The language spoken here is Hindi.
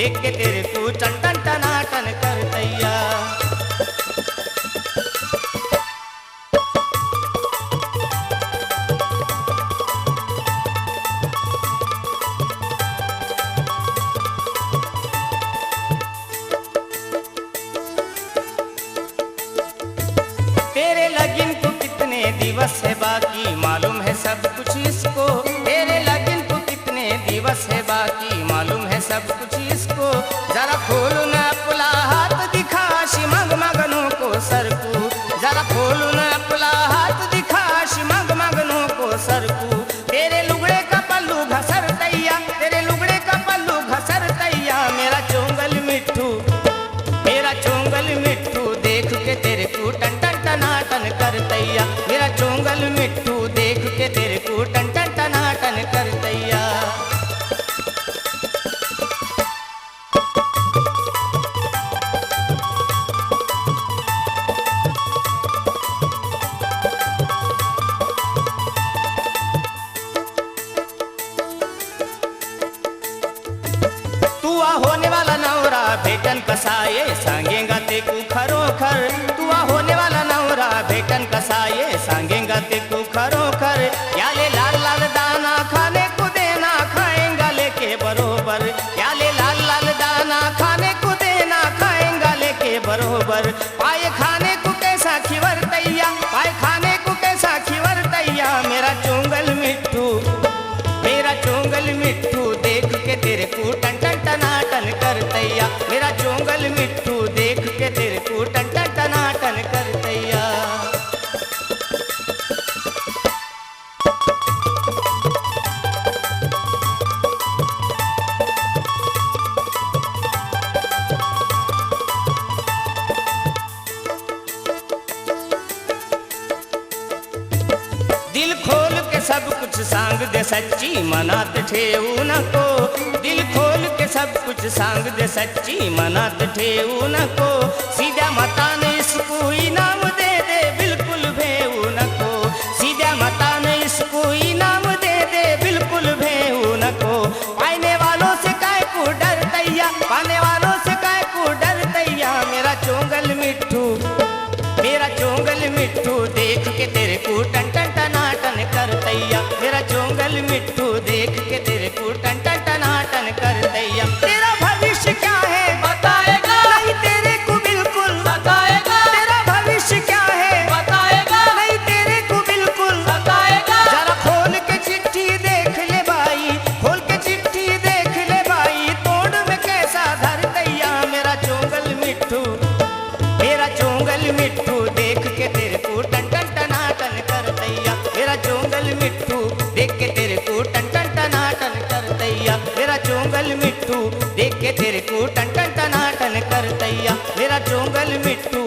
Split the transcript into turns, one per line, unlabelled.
देख के तेरे को टन टन टनाटन करतैया। तेरे लगन को कितने दिवस है बाकी मालूम है सब कुछ इसको। तेरे लगन को कितने दिवस है बाकी मालूम है सब कुछ इसको। जरा खोलू न अपना हाथ दिखा शिमग मगनों को सरकू। जरा खोलू न अपना हाथ दिखा शिमग मगनों को सरकू। तेरे लुगड़े का पल्लू घसर तैया, तेरे लुगड़े का पल्लू घसर तैया। मेरा चोंगल मिट्ठू, मेरा चोंगल मिट्ठू देख के तेरे को टन टन टनाटन करतैया। मेरा चोंगल मिट्ठू देख के तेरे को टन टन टनाटन करतैया। तू आ होने वाला नवरा भेटन कसाये सांगेगा ते को खरोखर। तू आ होने वाला नवरा भेटन कसाये सांगेगा ते को खरोखर। याले लाल लाल दाना खाने को देना खाएंगा लेके बरोबर। याले लाल लाल दाना खाने को देना खाएंगा लेके बरोबर। पाए खाने को कैसा खिवर तैया, पाए खाने को कैसा खिवर तैया। मेरा चोंगल मिट्ठू, मेरा चोंगल मिट्ठू देख के तेरे को टन टन टनाटन करतैया। मेरा चोंगल मिट्ठू देख के तेरे को टन टन टनाटन करतैया। दिल खोल के सब कुछ सांग दे सच्ची मनात ठेऊ न को। दिल खोल के सब कुछ सांग दे सच्ची मनात ठेऊ न को। सीधा मता ने इसको इनाम दे दे बिल्कुल भेऊ न को। सीधा मता ने इसको इनाम दे दे बिल्कुल भेऊ न को। पाने वालों से काय को डर तैया, पाने वालों से काय को डर तैया। मेरा चोंगल मिट्ठू, मेरा चोंगल मिट्ठू देख के तेरे को टन टन टनाटन करतैया। मेरा चोंगल मिट्ठू देख के तेरे को टन टन टनाटन करतैया। तेरा भविष्य क्या है
बताएगा,
नहीं तेरे को बिल्कुल
बताएगा।
तेरा भविष्य क्या है
बताएगा,
नहीं तेरे को बिल्कुल
बताएगा।
जरा खोल के चिट्ठी देख ले भाई, खोल के चिट्ठी देख ले भाई। तोड़ में कैसा धर दैया। मेरा चोंगल मिट्ठू, मेरा चोंगल मिट्ठू देख के तेरे को टन टन टनाटन करतैया। मेरा चोंगल मिट्ठू देख के तेरे को टन टन टनाटन करतैया। मेरा चोंगल मिट्ठू देख के तेरे को टन टन टनाटन करतैया। मेरा चोंगल मिट्ठू